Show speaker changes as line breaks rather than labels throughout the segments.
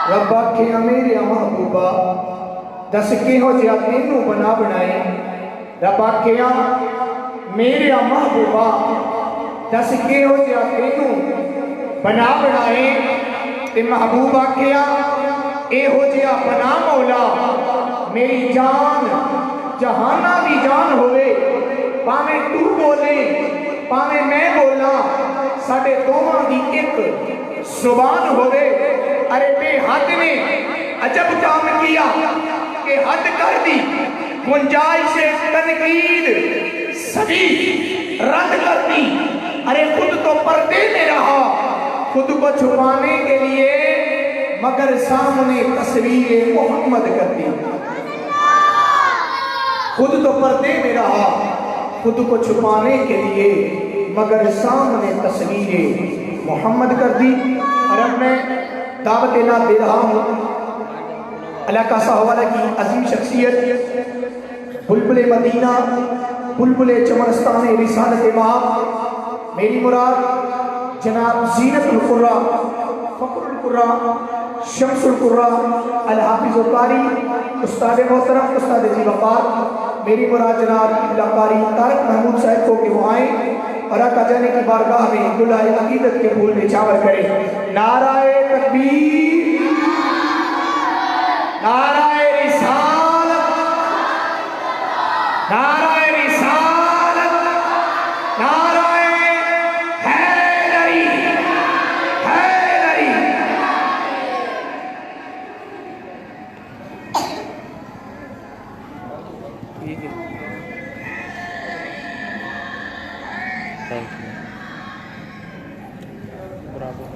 रब आखिया मेरे महबूबा दस किहो जिहा तेनू बना बनाए। रब आखिया मेरे महबूबा दस किहो जिहा तेनू बना बनाए। ते महबूब आखिया एहो जिहा बना मौला मेरी जान जहाना दी जान होवे, भावें तू बोले भावें मैं बोला, साडे दोवां दी एक जुबान होवे। अरे बेहद ने अजब काम किया कि हद कर दी, गुंजाइश तनकीद सभी रद्द कर दी। अरे खुद तो पर्दे में रहा खुद को छुपाने के लिए, मगर सामने तस्वीर मोहम्मद कर दी। खुद तो पर्दे में रहा खुद को छुपाने के लिए, मगर सामने तस्वीर मोहम्मद कर दी। और अब मैं दावत देना दे रहा हूँ इलाका साहवाला की अजीम शख्सियत बुलबुल मदीना बुलबुल चमनस्तान रिसालत माँ मेरी मुराद जनाब ज़ीनतुल कुर्रा फ़ख्रुल कुर्रा शम्सुल कुर्रा अल हाफिज़ कारी उस्ताद मोहतरम उस्ताद जी वक़ार मेरी मुराद जनाब इब्ला कारी तारक महमूद साहब को कि वो आए और आका जाने की बारगाह में दुलाए अकीदत के फूल निछावर करें। नाराए तकबीर, नाराए रिसालत, नाराए रिसालत, नाराए हैदरी, हैदरी।
Thank you. बराबर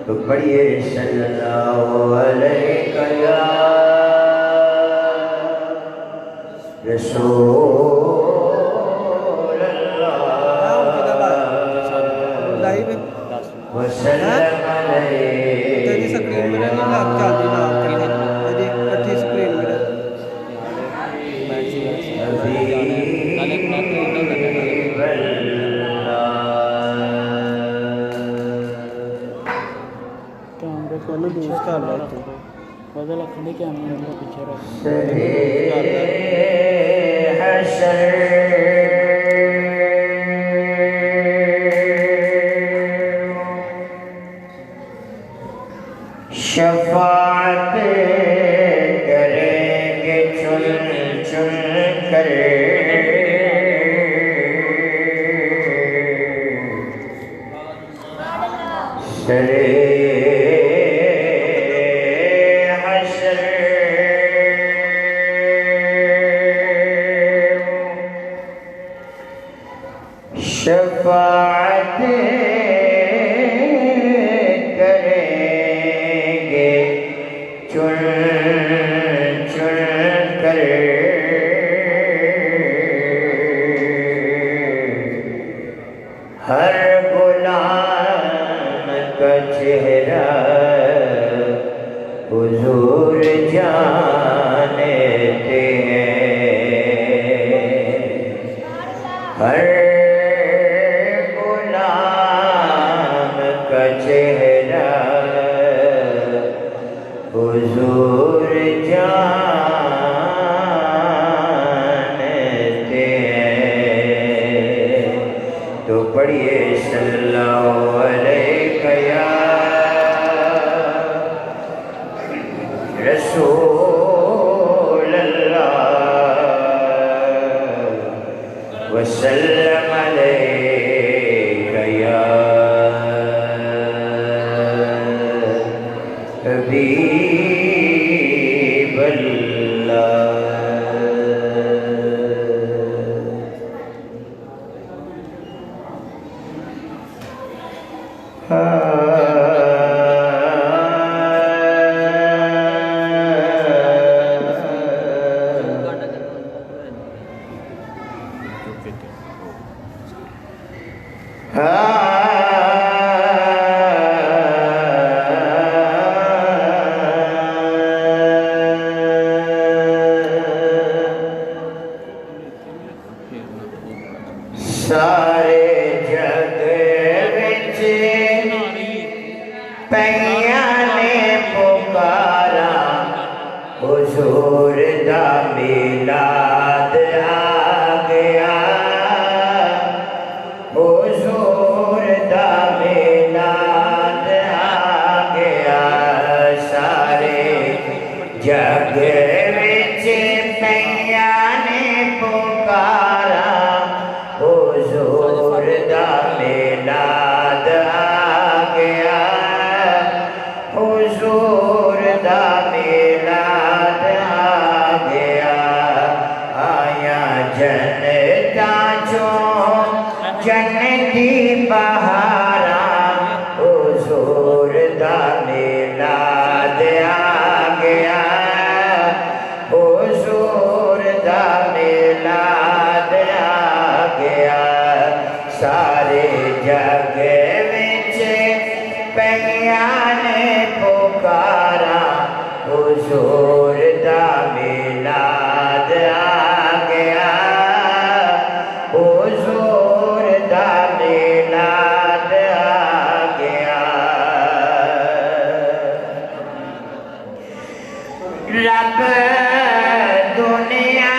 तो पढ़िए सल्लल्लाहु अलैहि या रसूल अल्लाह वसल्लम
तेरी स्क्रीन में नहीं लग जाती ना तेरी इकट्ठी स्क्रीन में कैमरे को ना लूज कर लो तो बदल अपने कैमरे को पीछे रख
शफाअत करेंगे चुन चुन कर सरे हशर शफाअत करेंगे चुन चुन कर हर गुलाम का चेहरा हुजूर जानते हैं। हर गुलाम का चेहरा हुजूर जानते हैं। तो पढ़िए सल्लल्लाहु अलैहि या रसूल अल्लाह वसल्लम अलैहि या हबीब अल्लाह। सारे जग विच पैया ने पुकारा हुजूर दा मिलाद आ गया हुजूर दा मिलाद आ गया सारे जग विच पैया ने पुकारा हुजूर दा मिलाद आ गया हुजूर दा मिलाद आ गया आया जन्नता चों जन्नती बहारा हुजूर दा मिलाद आ गया हुजूर दा मिलाद आ गया सारे जग विच पैया ने पुकारा हुजूर दा मिलाद आ गया हुजूर दा मिलाद आ गया रब दुनिया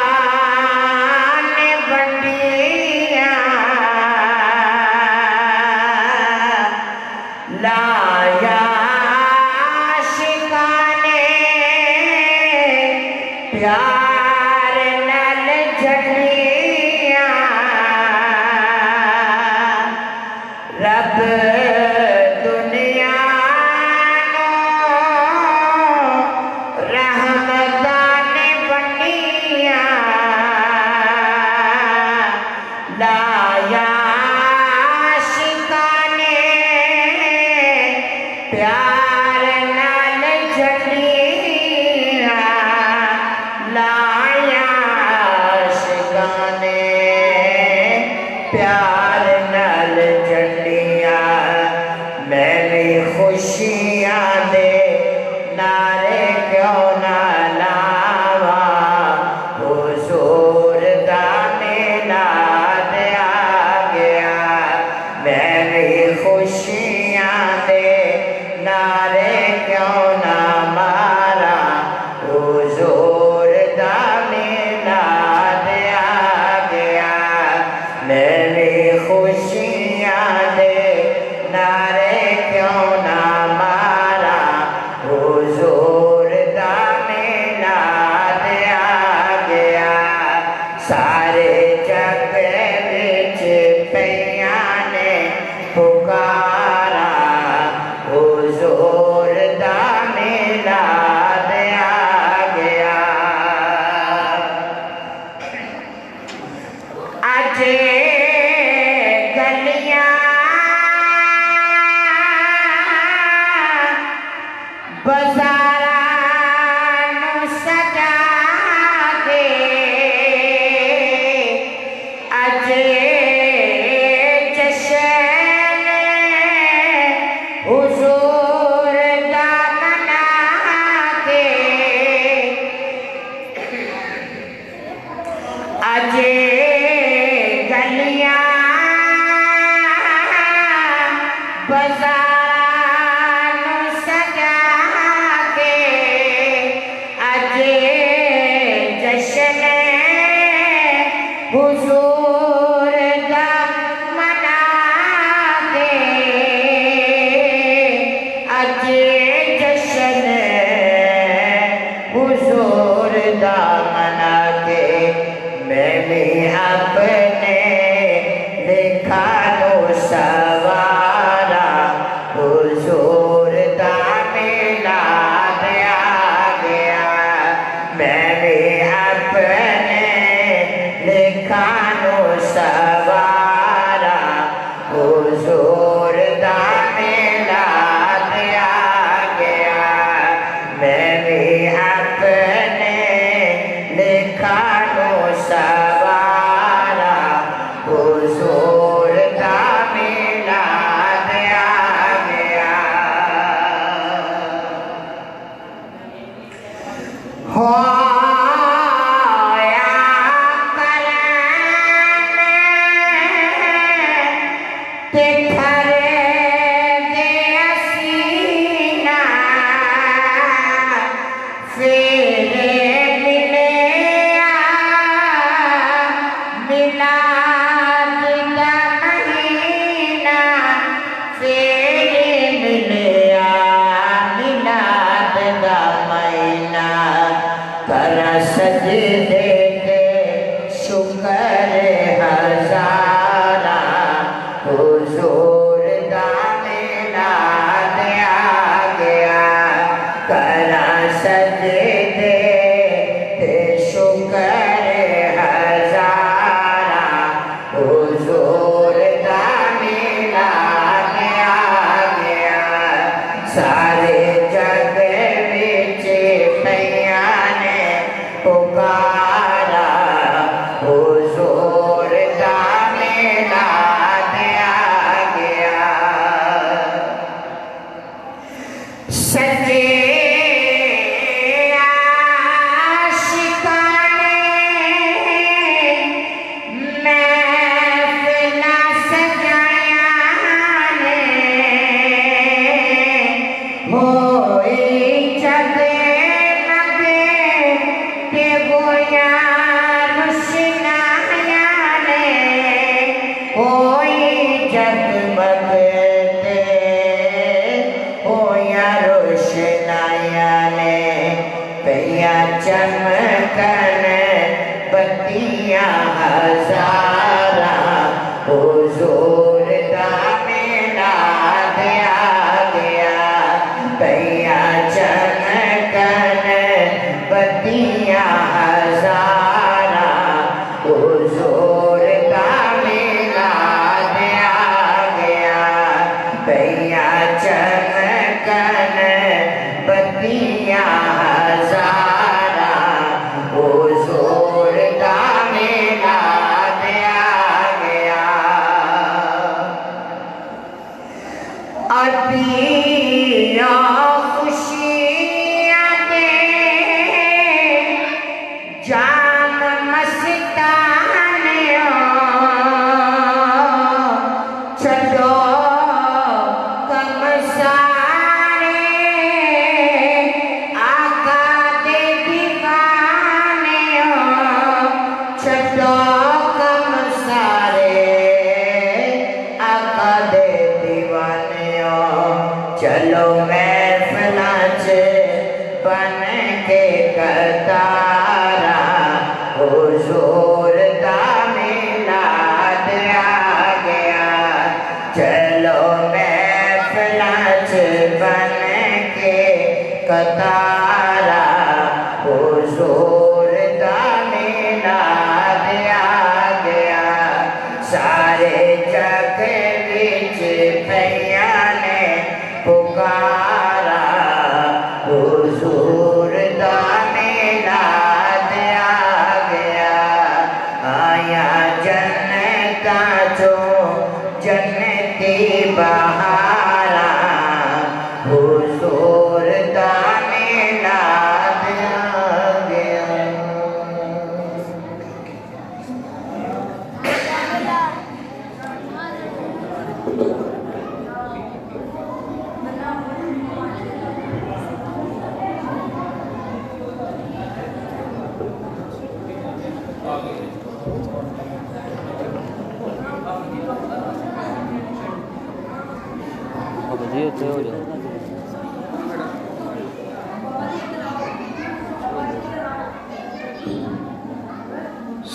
रहमतां ने बंदिया लाया आशिकाने प्यार नल झलिया रब दुनिया लाया शिकाने प्यार नाल झलिया लाया शिकाने प्यार नाल झलिया मैं भी खुशियां दे नारे क्यों ना लावा हुजूर दा मिलाद आ गया मैं भी खुशियां दे नारे क्यों ना मारा हुजूर दा मिलाद आ गया मैं भी खुशियां दे नारे क्यों ना मारा हुजूर दा मिलाद आ गया सारे जग विच पैया ने पुकारा हुजूर दा मिलाद आ गया अज गलियां बाजारां नूं सजा के अज जशन हुजूर दा मना के अज गलियां बाजारां नूं सजा के अज जशन हुजूर दा मना के अज जशन हुजूर दा मना के मैं भी अपने लिखा लो सवारा हुजूर दा मिलाद आ गया। मैं भी अपने लिखा नो सवारा हुजूर दा मिलाद आ गया। सजदे के शुक्र हजारा हुजूर दा मिलाद आ गया। करा सजदे के शुक्र हजारा हुजूर दा मिलाद आ गया। सारे जग विच पैया ने पुकारा हुजूर दा मिलाद आ गया। सच्चे चमकन बत्तियां हजारा हुजूर दा मिलाद आ गया। भैया चमकन बत्तियां हजारा हुजूर दा मिलाद आ गया। भैया चमकन बत्तियां हजारा हुजूर दा मिलाद आ गया। अतिया खुशियां दे जाम मस्तानियों छड़ो कम सारे आका दे दीवानियों छड़ो कम सारे आका दे दीवानियों। चलो महफिल च बन के कतारा हुजूर दा मिलाद आ गया। चलो महफिल च बन के कतारा हुजूर दा मिलाद आ गया। सारे जग विच भैया ने पुकारा हुजूर दा मिलाद आ गया। आया जन्नता चो जन्नती बहारा हुजूर दा मिलाद आ गया।
अब जी होते हो जाओ।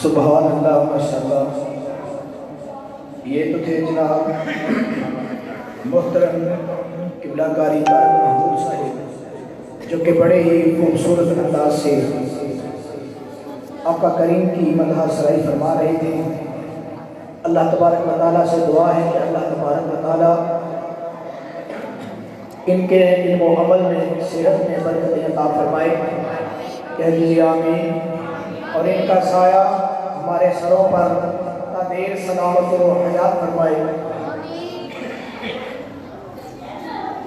सुभान अल्लाह माशाअल्लाह। ये तो थे जनाब मोहतरम किबलाकारी महमूद साहिब, जो कि बड़े ही खूबसूरत अंदाज से आका करीम की मदह सराई फरमा रहे थे। अल्लाह तबारक व तआला से दुआ है कि अल्लाह तबारक व तआला इनके इल्म व अमल में सेहत में बरकत अता फरमाए, कह दीजिए आमीन। और इनका साया हमारे सरों पर देर सलामत व हयात फरमाए।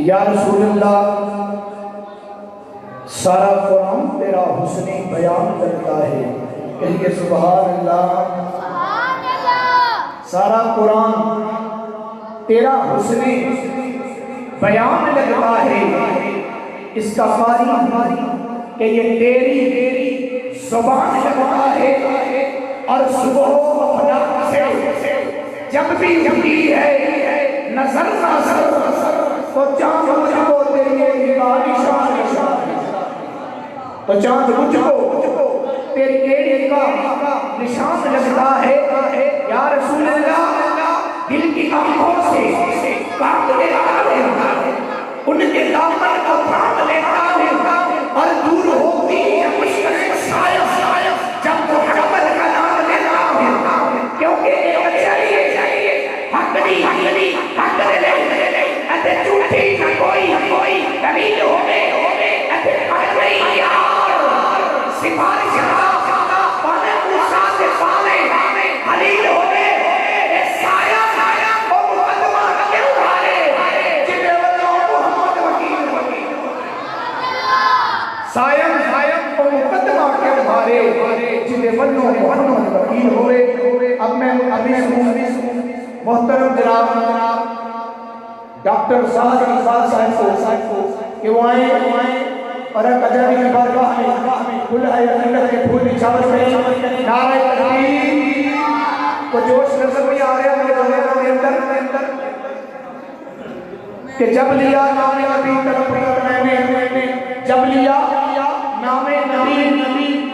या रसूलुल्लाह, सारा कुरान तेरा हुस्ने बयान करता है, कहिए सुभान अल्लाह। सारा कुरान तेरा हुस्ने बयान लगता है, इसका कारी कि ये तेरी ज़ुबान लगता है। और सुबह से जब भी हुई है नजर तो चांद मुझको तेरी निशान, तो चांद मुझको तेरी एड़ी का निशान लगता है। या रसूल अल्लाह, दिल की आंखों से काट लेता है, उनके दामन को थाम लेता है और दूर होती है मुश्किल साया जब वो कमल का नाम लेता है, क्योंकि एक चाहिए हकड़ी हक ले अते झूठी न कोई दलील होवे अते हक नहीं यार सिफारिश पाने मूसा से पाने हलील होवे साया को मुकदमा क्यों हारे जिने वल्लो मोहम्मद वकील साया को मुकदमा क्यों हारे जिने वल्लो मोहम्मद वकील होवे। अब मैं मोहतरम जनाब डॉक्टर साहब को कि वो आए और कजरी की बारगाह में फूल है अल्लाह के फूल निछावर करें, नारे तकबीर को जोश नजर नहीं आ रहा मेरे अंदर कि जब लिया नामे नबी तड़प कर मैंने, जब लिया नामे नबी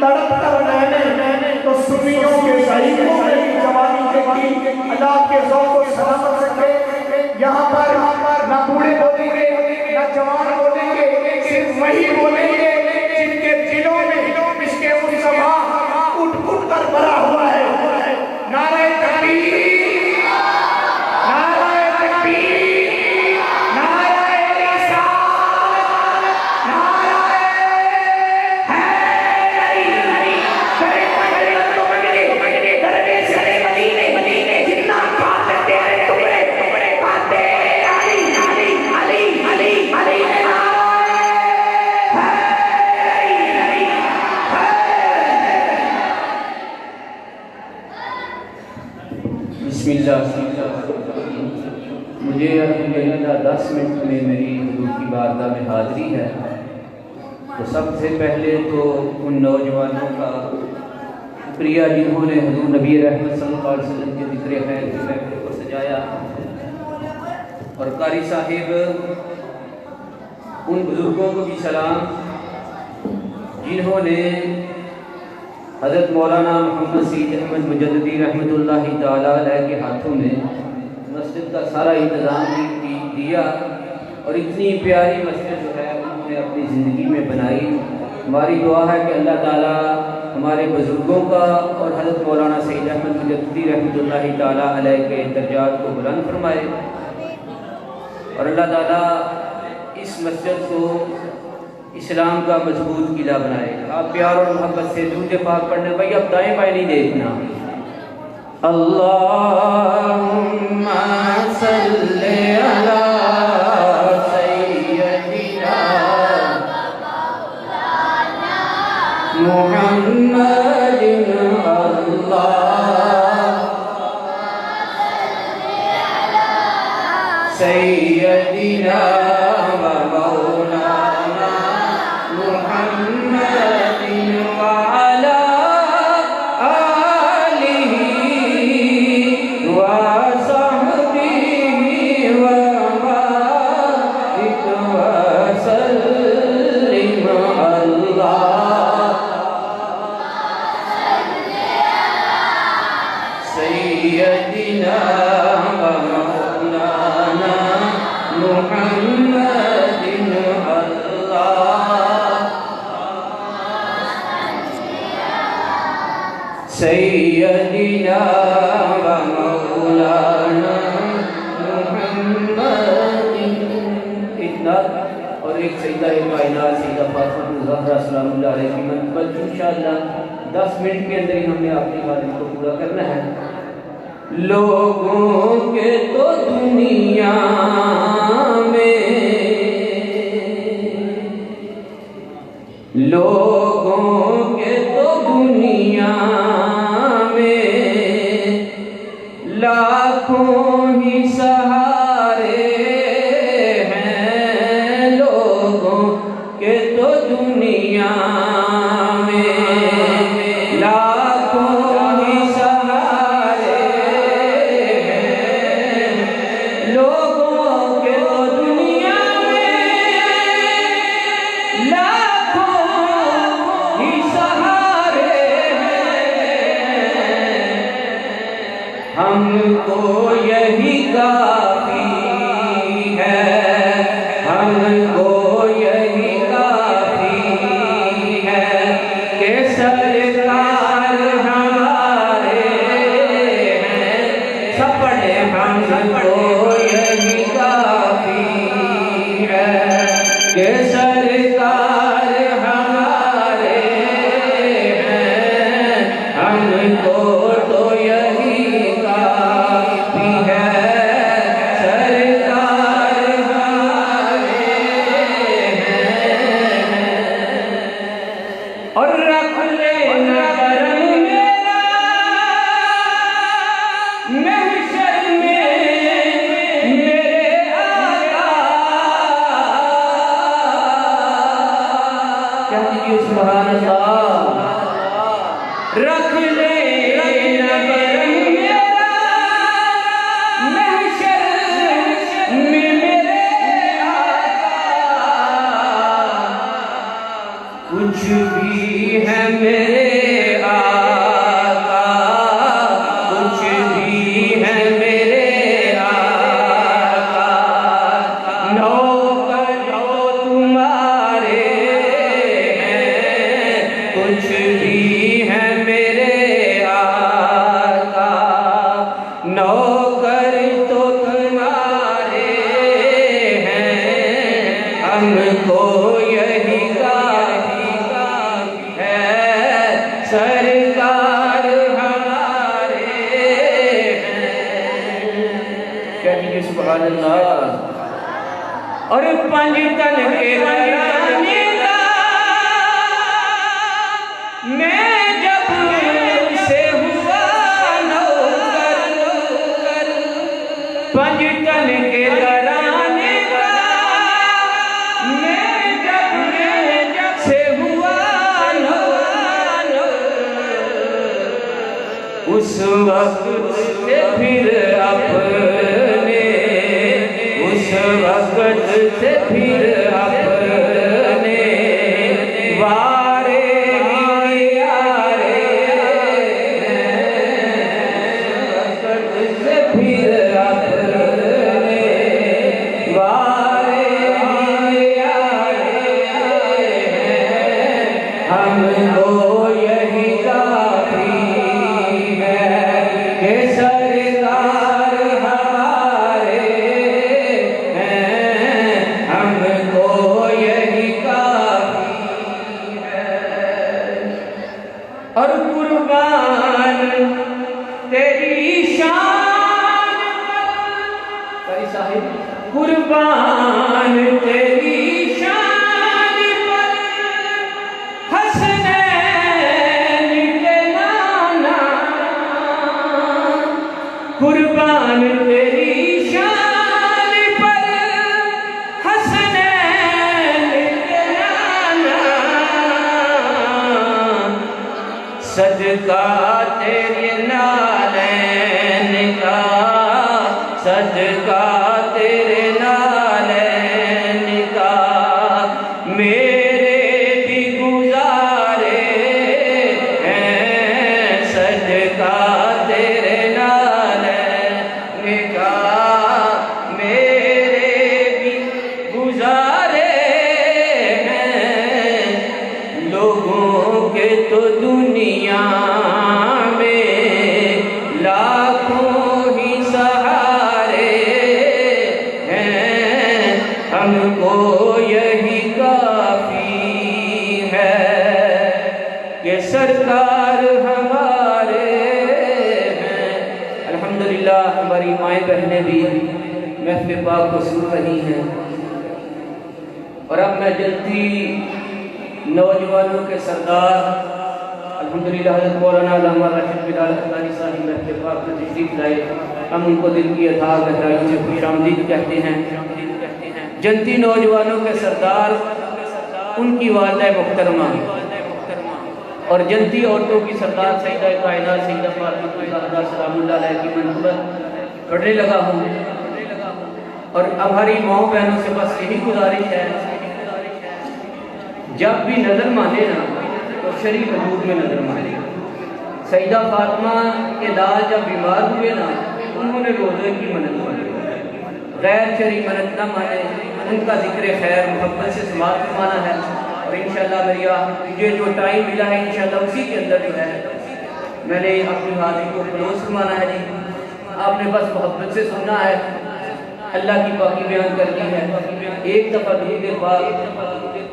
तड़प कर मैंने, तो सुन्नियों के शहीदों में जवानी देखी अल्लाह के ज़ौक़ को सलामत रखे। यहाँ पर न बूढ़े बोलेंगे न जवान बोलेंगे, सिर्फ वही बोलेंगे जिनके दिलों में इसके मुस्तफा उठ कर भरा हुआ है। नारे तकबीर, नारे तकबीर, नारे रिसालत, नारे हैदरी, करे मदीने दरवेश करे मदीने जितना खाते तेरे टुकड़े खाते अली
बिस्मिल्लाह। मुझे अल्हम्दुलिल्लाह 10 मिनट में मेरी हुजूर की बारगाह में हाज़िरी है। तो सबसे पहले तो उन नौजवानों का शुक्रिया जिन्होंने हुजूर नबी रहमत सल्लल्लाहु अलैहि वसल्लम के ज़िक्र खैर के महफ़िल को सजाया, और कारी साहिब उन बुज़ुर्गों को भी सलाम जिन्होंने हज़रत मौलाना मोहम्मद सईद अहमद मुजद्दिदी रहमतुल्लाहि ताला अलैह के हाथों में मस्जिद का सारा इंतज़ाम दिया, और इतनी प्यारी मस्जिद जो है उन्होंने अपनी ज़िंदगी में बनाई। हमारी दुआ है कि अल्लाह ताला हमारे बुज़ुर्गों का और हज़रत मौलाना सईद अहमद मुजद्दिदी रहमतुल्लाहि ताला अलैह के दर्जात को बुलंद फरमाए, और अल्लाह ताला इस मस्जिद को इस्लाम का मजबूत किला बनाए। आप प्यार और मोहब्बत से दुरूद पाक पढ़ने भाई, अब दाएं बाएं नहीं देखना। अल्लाहुम्मा सल्ली अला सय्यदिना मुहम्मदिन सय्यदिना व मौलाना मुहम्मदिन व अला आलिहि व सहबिहि व बारिक व सल्लिम अल्लाह सय्यदिना व मौलाना मुहम्मदिन अल्लाह सय्यदिना व मौलाना और एक सईदा कायनात सईदा फातिमा ज़हरा सलामुल्लाह अलैहा की मनक़बत इंशाअल्लाह 10 मिनट के अंदर ही हमने अपनी हाजिरी को पूरा करना है। लोगों के तो दुनिया में, लोगों के तो दुनिया में लाखों ही सहारे हैं, लोगों के तो दुनिया में लाखों ही सहारे हैं, लोगों के तो दुनिया में लाखों ही सहारे हैं, हमको यही काफी है, हमको यही काफी है कि सरकार हमारे हैं, सपने हमको यही काफी है कि सरकार हमारे हैं, हमको तो यही काफी है, सरकार हमारे हैं। और रख लेना करम मेरा महशर में मेरे आका, क्या कीजिए सुभान अल्लाह। रख लेना करम मेरा महशर में मेरे आका, कुछ भी है मेरे आका, कुछ भी है मेरे आका, नौकर जो तुम्हारे हैं, कुछ भी है मेरे आका, नौकर तो तुम्हारे हैं, हमको यही काफी है, सरकार हमारे हैं। क्या कीजिए सुभान अल्लाह। और पंजतन के घराने का मैं जब से हुआ नौकर, पंजतन के घराने का मैं जब से हुआ नौकर, उस वक्त से फिर अपने, उस वक्त से फिर अपने वारे यारे हैं, उस वक्त से फिर अपने वारे यारे हैं, हमको यही काफी है कि सरकार हमारे हैं, हमको यही काफी है। और कुर्बान तेरी शान पर साहिब, कुर्बान तेरी शान पर हसनैन के नाना, कुर्बान तेरी शान पर हसनैन के नाना, सदका तेरे नालैन का, सदका तेरे नालैन का, मेरे भी गुजारे हैं, सदका तेरे नालैन का, मेरे भी गुजारे हैं, लोगों के तो दुनिया में लाखों ही सहारे हैं, हमको यही सरकार हमारे हैं। अल्हम्दुलिल्लाह हमारी माएँ बहनें भी महफ़िल पाक को सुन रही हैं। और अब मैं जल्दी नौजवानों के सरदार अल्हम्दुलिल्लाह हज़रत मौलाना अल्लामा राशिद बिलाल अंसारी साहिब महफ़िल पाक में तशरीफ़ लाए। हम उनको दिल की अथाह गहराई से खुशामदीद कहते हैं। जनती नौजवानों के सरदार उनकी वालिदा मुहतरमा और जनती औरतों की सरदार सईदा कायनात सईदा फातिमा ज़हरा सलामुल्लाह अलैहा की मनक़बत पढ़ने लगा हूँ। और अब हमारी माओ बहनों से बस यही गुजारिश है, जब भी नज़र माने ना तो शरीफ हदूद में नज़र माने। सईदा फातिमा के लाल जब बीमार हुए ना, उन्होंने रोज़े की मन्नत मानी, गैर शरी मन्नत न माने, उनका जिक्र खैर मोहब्बत से समाप्त फरमाना है। और इंशाअल्लाह मुझे जो टाइम मिला है इंशाअल्लाह उसी के अंदर जो है मैंने अपनी हाजिरी को क्लोज फरमाना है। जी आपने बस मोहब्बत से सुनना है, अल्लाह की पाकी बयान करनी है। एक दफ़ा दूसरे पाक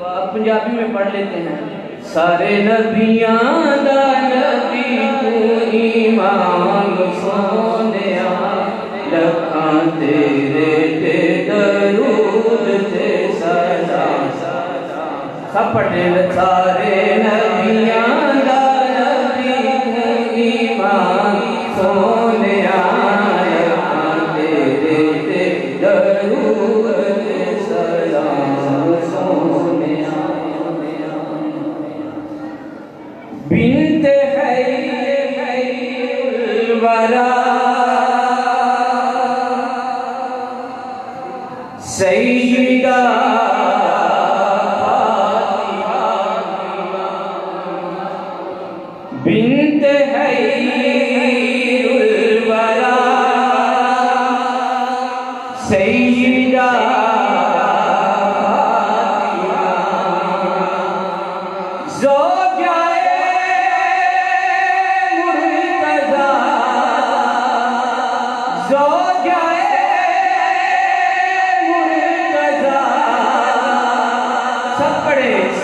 अब पंजाबी में पढ़ लेते हैं। सारे नबियां दा नबी तू ईमान सोनिया, लखां तेरे ते दरूद ते सलाम। सब पढ़ने सारे नबियां दा नबी तू ईमान सोनिया, लखां तेरे ते दरूद ते सलाम सोनिया। बिनते खैरुल वरा सैयदा फातिमा, बिनते खैरुल वरा सैयदा फातिमा,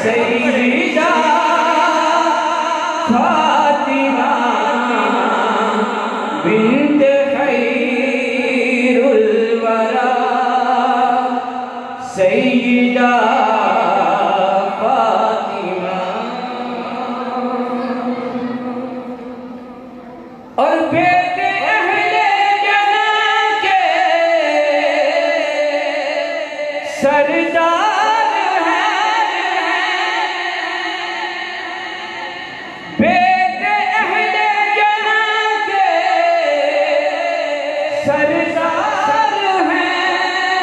सईदा फातिमा बिन्त खैरुल वरा सईदा फातिमा। और बेटे अहले जहां के सरदार सरदार हैं।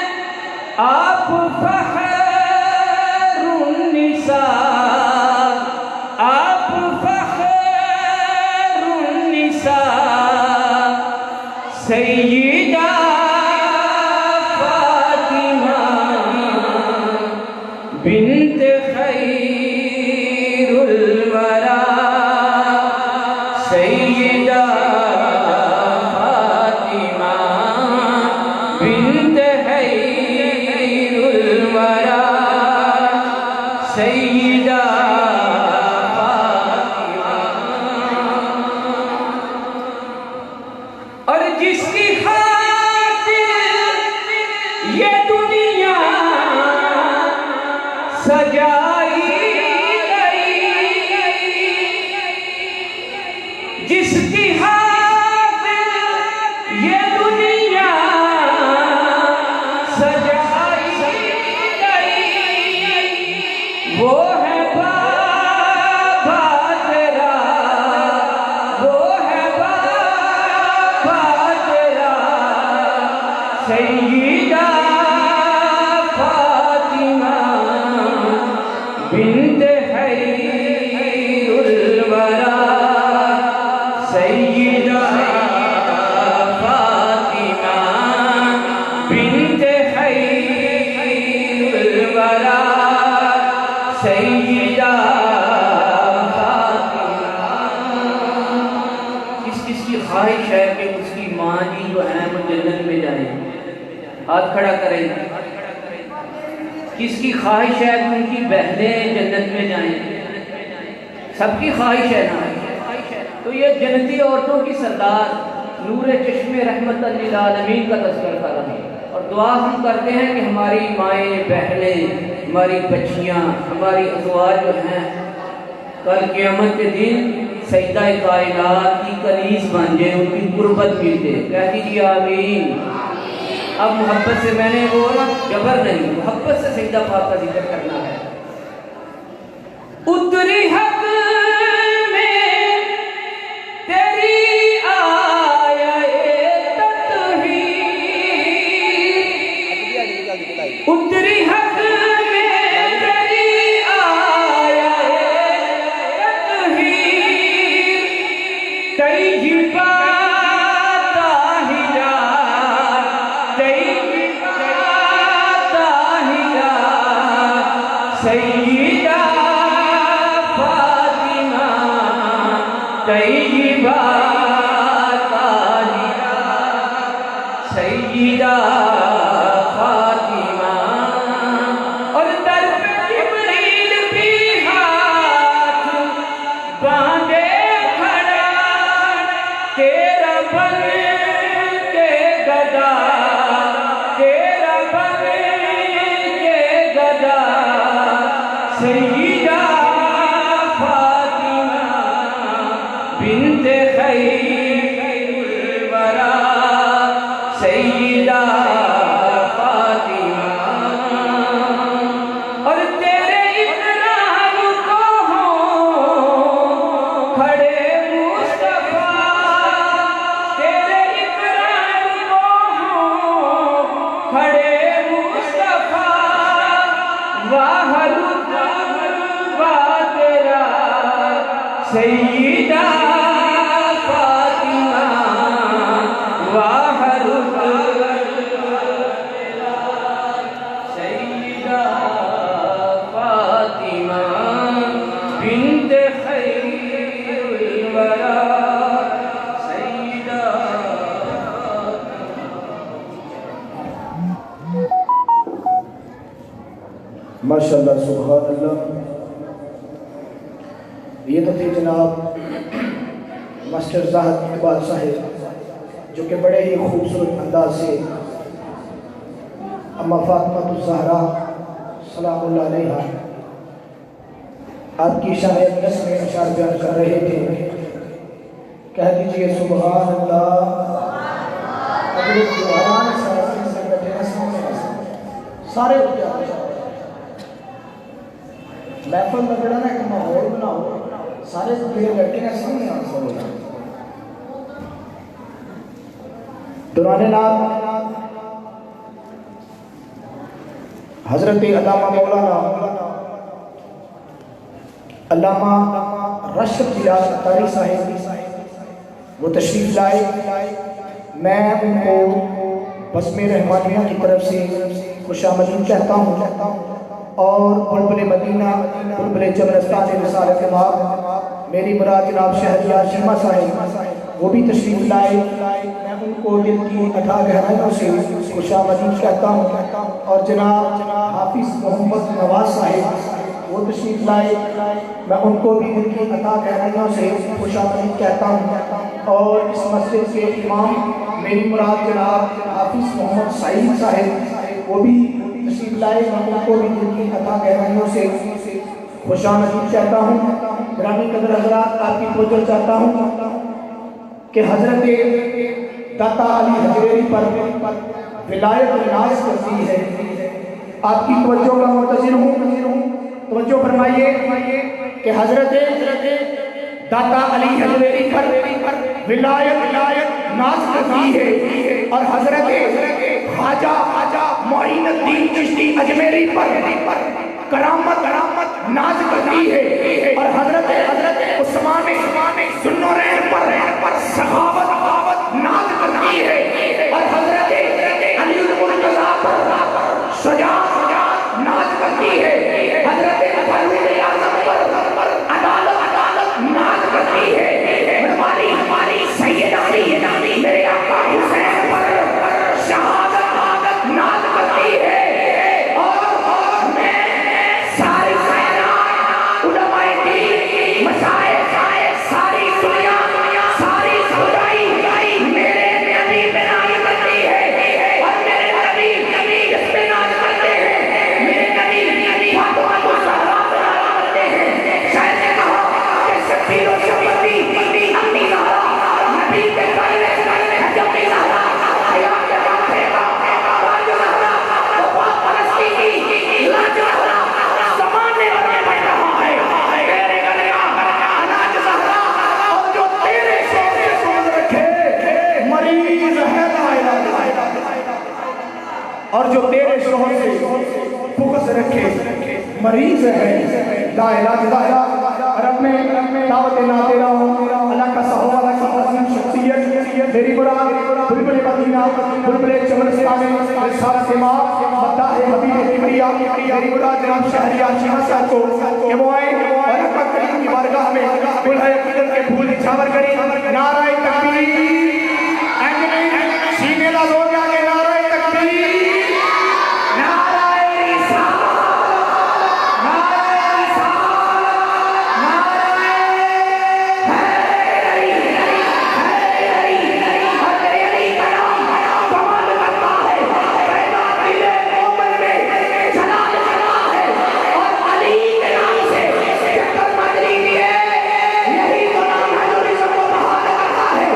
आप फखरुन्निसा, आप फखरुन्निसा सैयदा फातिमा बिन्त खैरुल वरा सैयदा सईदा फातिमा। और जिसकी खातिर ये दुनिया सजाई गई, जिसकी खातिर ये दुनिया सजाई गई, वो है बाबा तेरा, वो है बाबा तेरा सईदा फातिमा बिन्त खैरुल वरा सईदा फातिमा बिन्त खैरुल वरा सईदा फातिमा। किस किस की ख्वाहिश है कि उसकी माँ जी जो है वो जन्नत में जाए? हाथ खड़ा करें। किसकी ख्वाहिश है कि उनकी बहनें जन्नत में जाएं? सबकी ख्वाहिश है ना। तो ये जन्नती औरतों की सरदार नूर चश्मे रहमत लिल आलमीन का तज़किरा कर रहे हैं। और दुआ हम करते हैं कि हमारी माएँ बहनें, हमारी बच्चियाँ, हमारी अज़वाज जो हैं कल क़यामत के दिन सजदा कायनात की कनीज़ बन जाए, उनकी कुर्बत मिलते। कह दीजिए आमीन। अब मोहब्बत से मैंने वो ना जबर नहीं, मोहब्बत से सजदा पाक का जिक्र करना है। उतरी हक में तेरी आया तत्हीर, उतरी हक में तेरी आया तत्हीर, तैयबा ताहिरा, तैयबा ताहिरा, सैयदा फातिमा, तैयबा ताहिरा, सैयदा फातिमा। और दर पे जिब्रील भी हाथ बांधे खड़ा, तेरा बन के गदा, तेरा बन के गदा, सैयदा फातिमा बिन्ते खैरुल वरा, सैयदा फातिमा। और तेरे इकराम को हों खड़े मुस्तफा, तेरे इकराम को हों खड़े मुस्तफा, वाह रुतबा तेरा सैयदा फातिमा, वाह रुतबा तेरा सैयदा फातिमा बिन्ते खैरुल वरा, सैयदा।
माशाअल्लाह सुभान अल्लाह। ये तो थे जनाब मास्टर ज़ाहिद इकबाल साहिब, जो कि बड़े ही खूबसूरत अंदाज से अम्मा फातिमा ज़हरा सलामुल्लाह अलैहा आपकी शान अक़दस में अशार बयान कर रहे थे। कह दीजिए सुभान अल्लाह। अगले दुआरान से बैठे सारे महफल में जरा ना एक माहौल बनाओ, सारे मेरे लड़के का सामने आंसर होगा। दौरान नाम हजरत अल्लामा मौलाना अल्लामा रशद बिलाल अतारी साहिब वो तशरीफ लाए। मैं उनको बस्मे रहमानिया की तरफ से खुशामदीद कहता हूँ। और बुलबुल मदीना बुलबुल जबरस्तान रिसालत माब मेरी मुराद जनाब शहरियार शीमा साहिब वो भी तशरीफ लाए। मैं उनको दिल की अथाह गहराइयों से खुशामदीद कहता हूँ। और जनाब हाफिज़ मोहम्मद नवाज साहिब वो तशरीफ लाए। मैं उनको भी दिल की अथाह गहराइयों से खुशामदीद कहता हूँ। और इस मस्जिद के इमाम मेरी मुराद जनाब हाफिज़ मोहम्मद सईद साहिब वो भी तशरीफ लाए। मैं उनको भी दिल की अथाह गहराइयों से खुशामदीद कहता हूँ। ग्रामी कदर हज़रात आपकी तवज्जो चाहता हूँ कि हज़रत दाता अली हजवेरी पर विलायत नाज़ करती है। आपकी तवज्जो का मुंतज़िर हूँ। तवज्जो फरमाइए कि हज़रत दाता अली हजवेरी पर विलायत नाज़ करती है। और हज़रत ख्वाजा मोइनुद्दीन चिश्ती अजमेरी पर करामत नाज करती है। और हजरत उस्मान सुन्नोरैन पर सखावत नाज करती है। और हजरत अलीउल मुर्तज़ा पर शुजाअत नाज करती है। हजरत फारूक आज़म पर अदालत नाज करती है। हमारी सैयदा मेरे आका हुसैन पर शहादत नाज करती है। और मैं सारी कायनात उलमाए दीन मसा रखे, मरीज है ला इलाज इल्ला अरब में दावत ना तेरा अल्लाह का सहारा की अजीम शख्सियत मेरी मुराद बुलबुल मदीना बुलबुल चमनस्तान में रिसालत इमाम मद्दा है हबीब किबरिया मेरी मुराद जनाब शहरियार शाह साहब को कि वो आए और अल्लाह करीम की बारगाह में बुलहाए अकीदत के फूल निछावर करें। नाराए तकबीर सीने ला लोग आगे नाराए तकबीर नाराए रिसालत नाराए रिसालत नाराए हैदरी हैदरी का नाम कमाल करता है, पैदा दिले मोहम्मद में जलाल करता है और अली के नाम से जन्नत मदनी दिए, यही तो नाम है जो रिज़्क़ को बहाल करता है।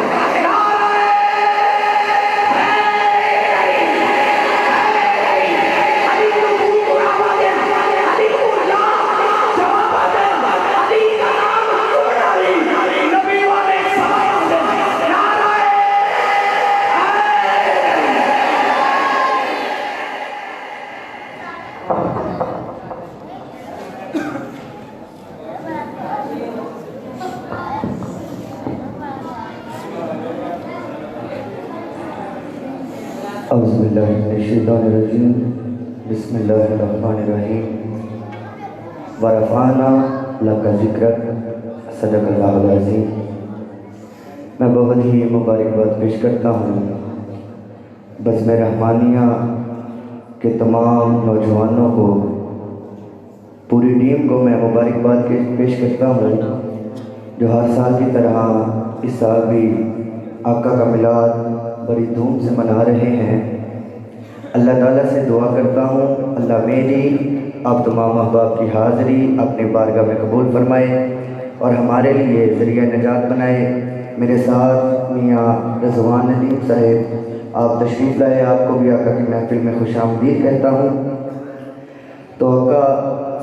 औज़ुबिल्लाहिमिनश्शैतानिर्रजीम बिस्मिल्लाहिर्रहमानिर्रहीम वरफ़अना लका ज़िक्रक सदक़ल्लाहुल अज़ीम। मैं बहुत ही मुबारकबाद पेश करता हूँ बज़्म रहमानिया के तमाम नौजवानों को, पूरी टीम को मैं मुबारकबाद पेश करता हूँ जो हर साल की तरह इस साल भी आका का मिलाद बड़ी धूम से मना रहे हैं। अल्लाह ताला से दुआ करता हूँ अल्लाह मेरी आप तमाम अहबाब की हाज़िरी अपने बारगाह में कबूल फरमाए और हमारे लिए ज़रिया नजात बनाए। मेरे साथ मियाँ रज़वान नदीम साहिब आप तशरीफ़ लाए, आपको भी आका की महफिल में खुशामदीद कहता हूँ। तो आका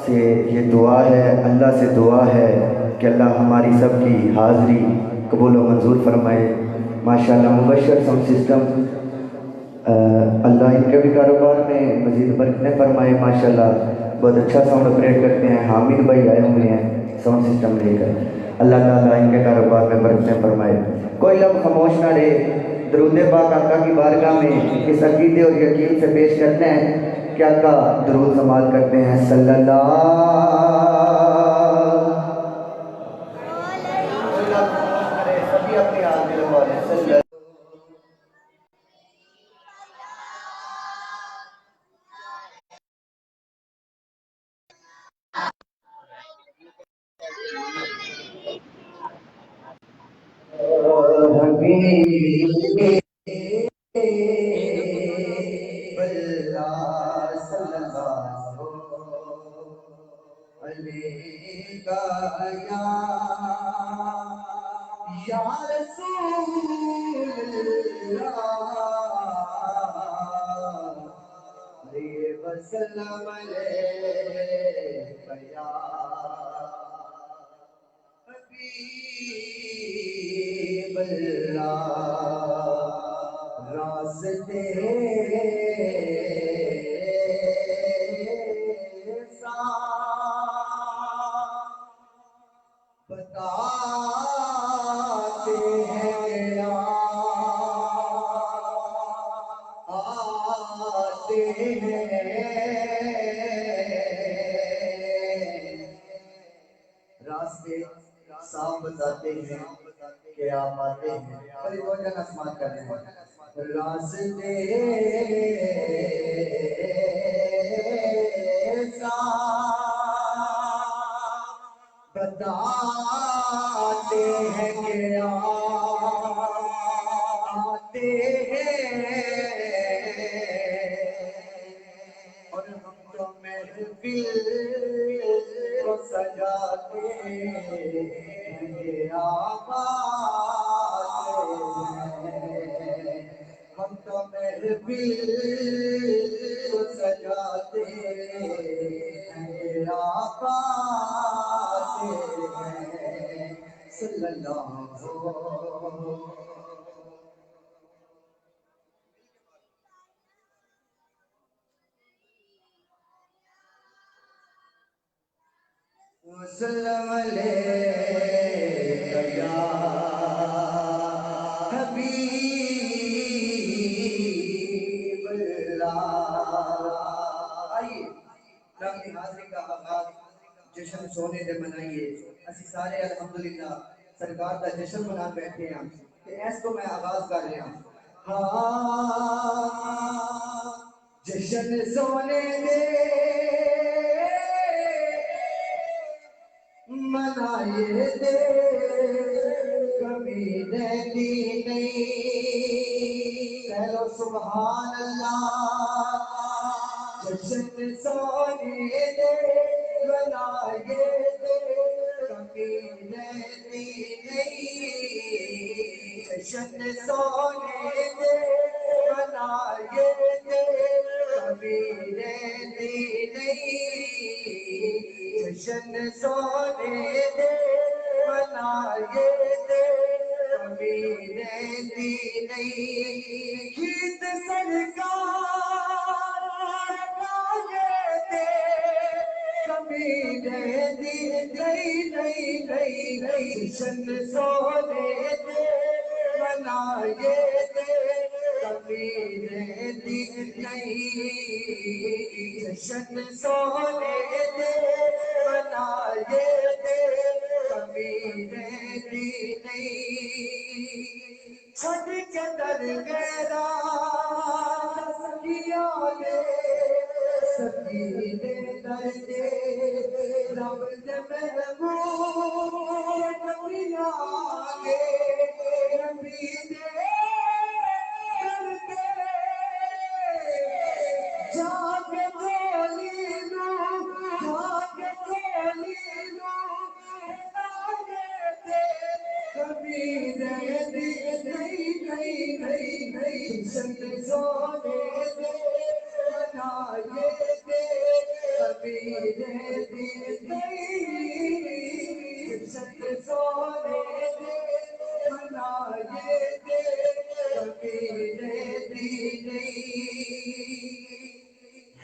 से ये दुआ है, अल्लाह से दुआ है कि अल्लाह हमारी सब की हाज़िरी कबूल व मंजूर फरमाए। माशाअल्लाह मुबशर साउंड सिस्टम, अल्लाह इनके भी कारोबार में मज़ीद बरकतें फरमाए। माशाअल्लाह बहुत अच्छा साउंड ऑपरेट करते हैं, हामिद भाई आए हुए हैं साउंड सिस्टम लेकर। अल्लाह ताला इनके कारोबार में बरकतें फरमाए। कोई लब खामोश ना रहे, दरूद पाक आका की बारगाह में इस अकीदे और यकीन से पेश करते हैं कि आका दरूद समाल करते हैं सल्लल्लाहु सभी अपनी हाजिर वाले सल्लल्लाहु रास्ते बताते हैं आते हैं, रास्ते साफ बताते हैं कि आप आते हैं। बड़ी रोजाना आसमान कर रहे हैं रास्ते साफ बताते हैं कि आते हैं और हम तो महफिल को सजाते हैं आबाद हैं। हम तो महफिल को सजाते हैं आबाद हैं। सल्लल्लाहु वसल्लम अलैका या हबीबल्लाह। आइए अपनी हाजिरी का आगाज जश्न सोने दे मनाइए। असि सारे अल्हम्दुलिल्लाह सरकार का जश्न मना बैठे हैं कि ऐस को मैं आगाज कर रहा हूं। हाँ जश्न सोने दे मनाए दे कभी रहती नहीं। कह लो सुभान अल्लाह। जश्न सोने दे मनाए दे कभी रहती नहीं। जश्न सोने दे मनाए दे कभी रहती नहीं। जश्न सोने दे मनाए दे कभी रहती नहीं। गीत सरकार गाए दे कभी रहती नहीं नहीं नहीं नहीं। जश्न सोने दे मनाए दे कभी रहती नहीं। जश्न सोने दे मनाए दे कभी रहती नहीं। छठ के दर गैरा सखियों ने सखीने दर दे रब ने महबूब नबिया के नबी ने दर दे जाके बोली लो जाके बोली लो कभी रहती नहीं नहीं नहीं नहीं। जश्न सोने दे मनाए दे कभी रहती नहीं। जश्न सोने दे मनाए दे कभी रहती नहीं।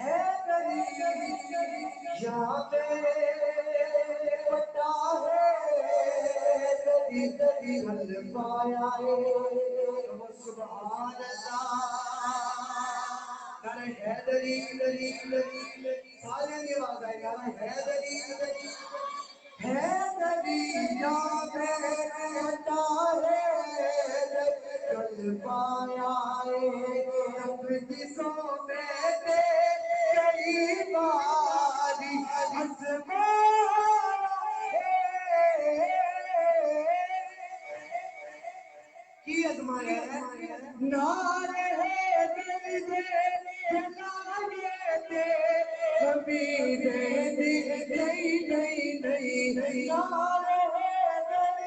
है गरीब यहाँ पे पता है कभी कभी हल पाया है। सुभान अल्लाह। नारे हैदरी दरी दरी सारे की आवाज आए। नारे हैदरी दरी हैदरी यहाँ पे पता है कल पाया है। रब दिसों में दे कई बारी की अजमाया नारे दिल दे कभी नहीं नहीं नहीं नहीं नारे दिल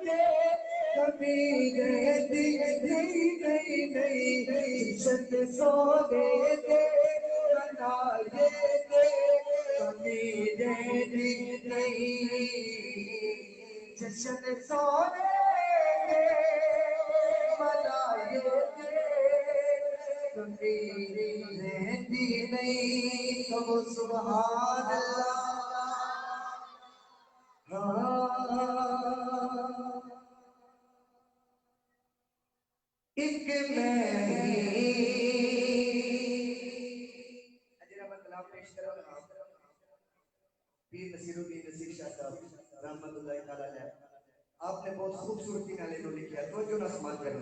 दे कभी रहती नहीं नहीं नहीं नहीं। जश्न सोने दे मनाए दे कभी रहती नहीं। जश्न सोने दे मनाए दे कभी रहती नहीं। कब सुभान अल्लाह। एक मैं पेश करो पीर नसीरुद्दीन नसीर शाह साहब रहमतुल्लाह तआला अलैह। आपने बहुत खूबसूरती नाले लिखा तो जो ना समाज कर